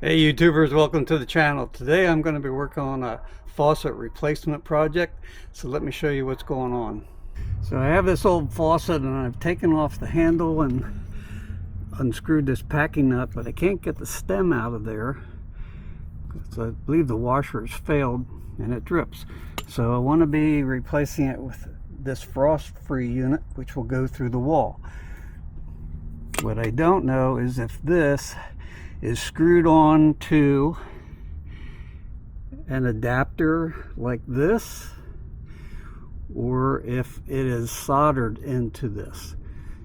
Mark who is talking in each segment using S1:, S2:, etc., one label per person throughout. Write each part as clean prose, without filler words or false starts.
S1: Hey YouTubers, welcome to the channel. Today I'm going to be working on a faucet replacement project. So let me show you what's going on. So I have this old faucet and I've taken off the handle and unscrewed this packing nut, but I can't get the stem out of there because I believe the washer has failed and it drips. So I want to be replacing it with this frost-free unit, which will go through the wall. What I don't know is if this is screwed on to an adapter like this, or if it is soldered into this.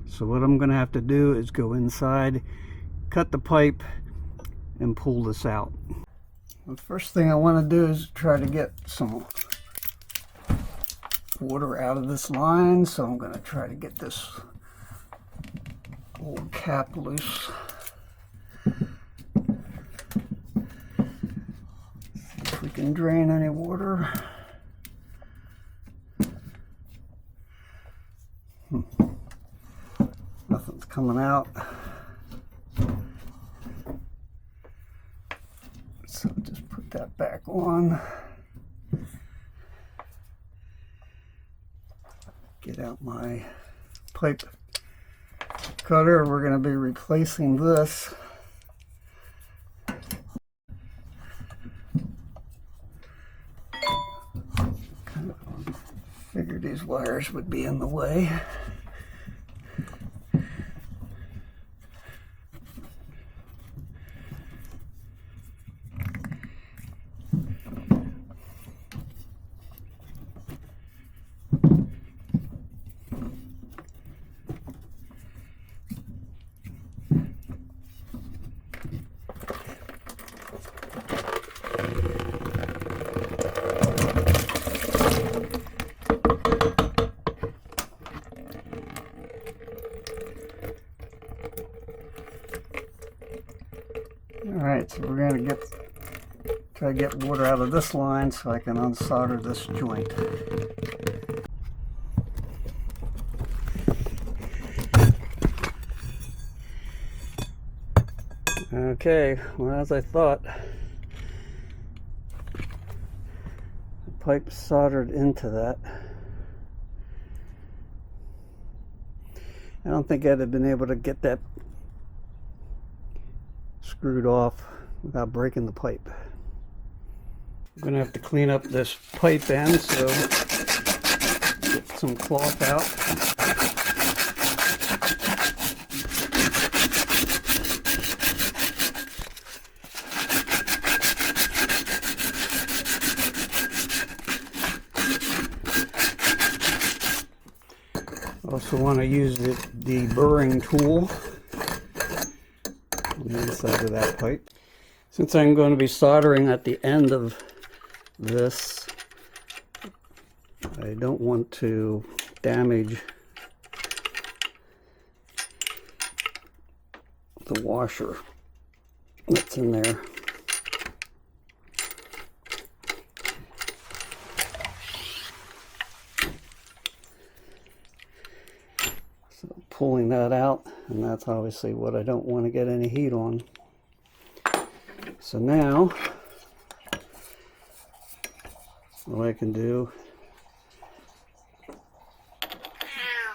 S1: So what I'm going to have to do is go inside, cut the pipe, and pull this out. The first thing I want to do is try to get some water out of this line, so I'm going to try to get this old cap loose. If we can drain any water. Nothing's coming out. So just put that back on. Get out my pipe cutter. We're going to be replacing this. Figured these wires would be in the way. Alright, so we're going to try to get water out of this line so I can unsolder this joint. Okay, well, as I thought, the pipe soldered into that. I don't think I'd have been able to get that screwed off without breaking the pipe. I'm going to have to clean up this pipe end, so get some cloth out. Also want to use the burring tool on the inside of that pipe. Since I'm going to be soldering at the end of this, I don't want to damage the washer that's in there. So pulling that out, and that's obviously what I don't want to get any heat on. So now, what I can do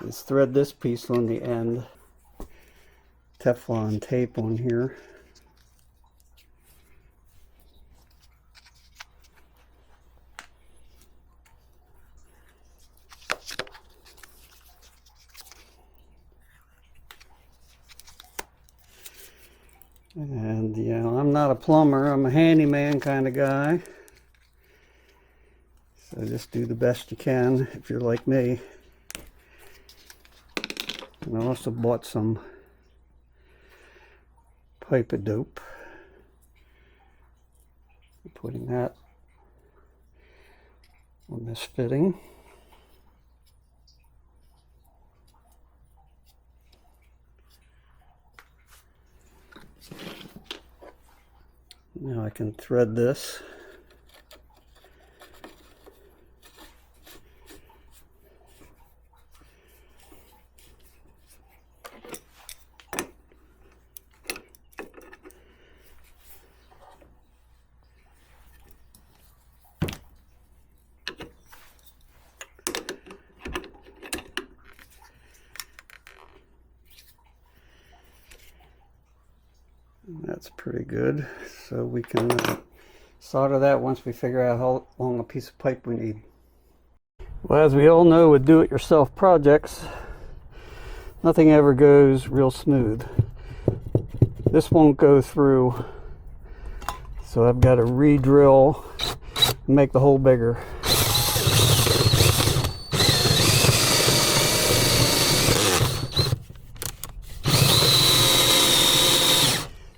S1: is thread this piece on the end, Teflon tape on here. And you know, I'm not a plumber, I'm a handyman kind of guy. So just do the best you can if you're like me. And I also bought some pipe dope. I'm putting that on this fitting. Now I can thread this. That's pretty good. So we can solder that once we figure out how long a piece of pipe we need. Well, as we all know with do-it-yourself projects, nothing ever goes real smooth. This won't go through, so I've got to re-drill and make the hole bigger.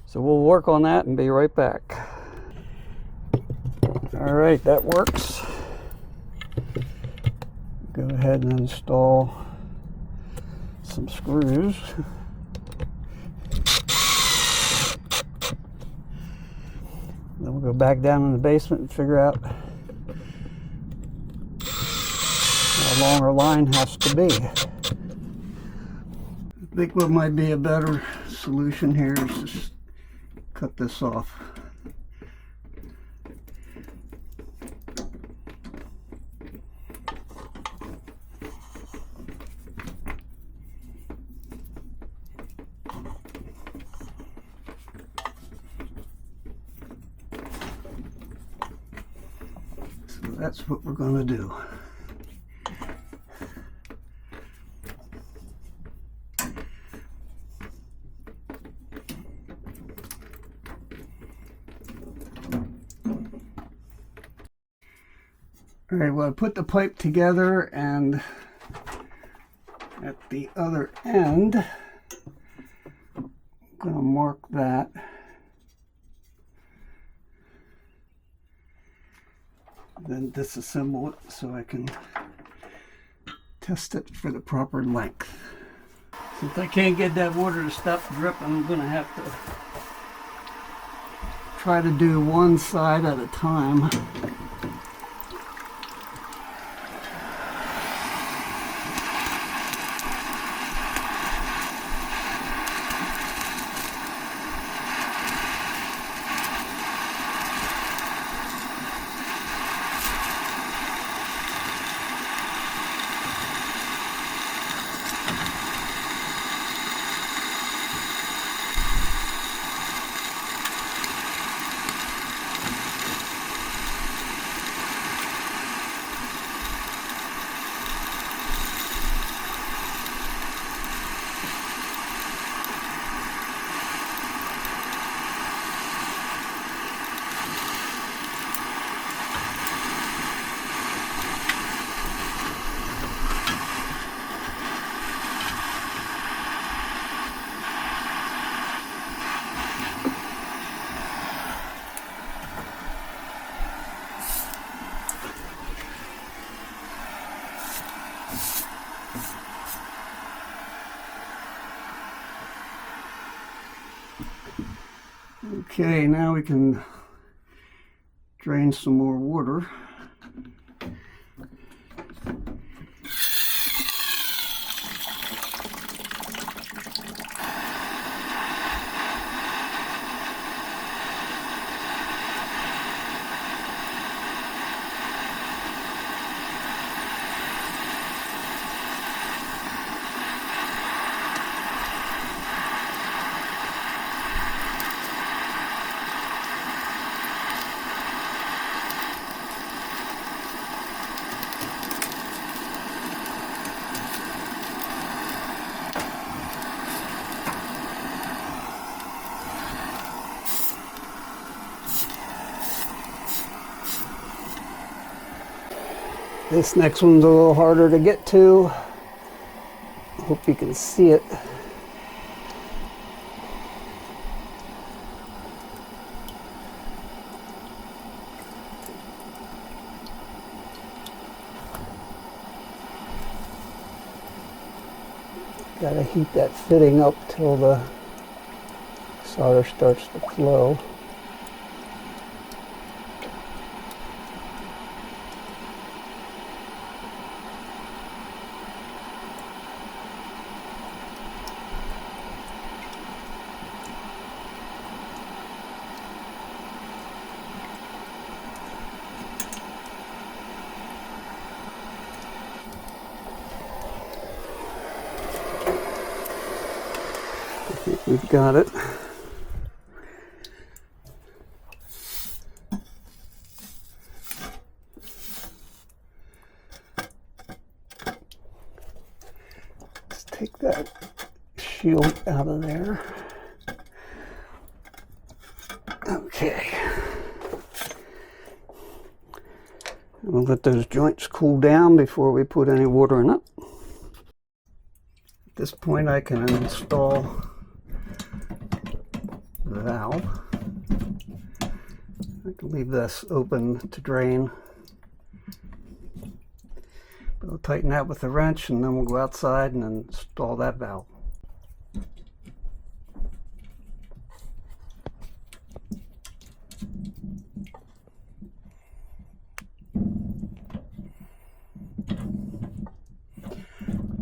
S1: So we'll work on that and be right back. All right, that works. Go ahead and install some screws. Then we'll go back down in the basement and figure out how long our line has to be. I think what might be a better solution here is just cut this off. So that's what we're going to do. All right, well, I put the pipe together, and at the other end, I'm going to mark that. Then disassemble it so I can test it for the proper length. Since I can't get that water to stop dripping, I'm going to have to try to do one side at a time. Okay, now we can drain some more water. This next one's a little harder to get to. Hope you can see it. Gotta heat that fitting up till the solder starts to flow. I think we've got it. shield out of there. Okay. We'll let those joints cool down before we put any water in it. At this point I can install the valve. I can leave this open to drain. We'll tighten that with a wrench and then we'll go outside and install that valve.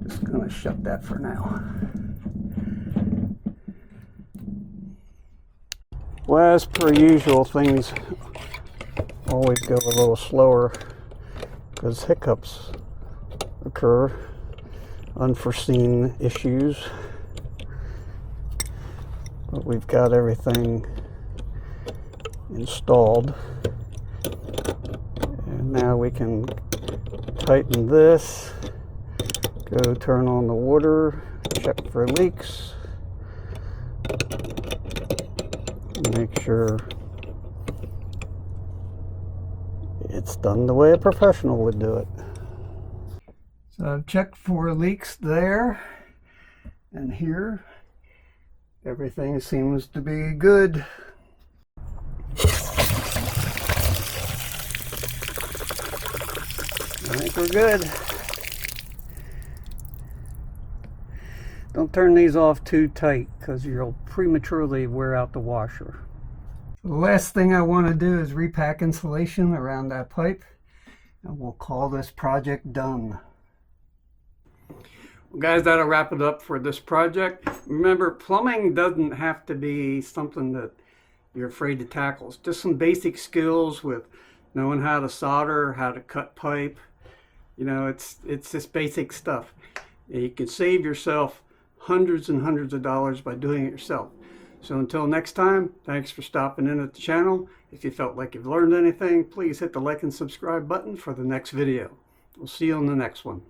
S1: Just going to shut that for now. Well, as per usual, things always go a little slower because hiccups occur, unforeseen issues. But we've got everything installed. And now we can tighten this, go turn on the water, check for leaks. Make sure it's done the way a professional would do it. So I've checked for leaks there and here. Everything seems to be good. I think we're good. Don't turn these off too tight because you'll prematurely wear out the washer. The last thing I want to do is repack insulation around that pipe, and we'll call this project done. Well guys, that'll wrap it up for this project. Remember, plumbing doesn't have to be something that you're afraid to tackle. It's just some basic skills with knowing how to solder, how to cut pipe. You know, it's just basic stuff. You can save yourself hundreds and hundreds of dollars by doing it yourself. So until next time, thanks for stopping in at the channel. If you felt like you've learned anything, please hit the like and subscribe button for the next video. We'll see you on the next one.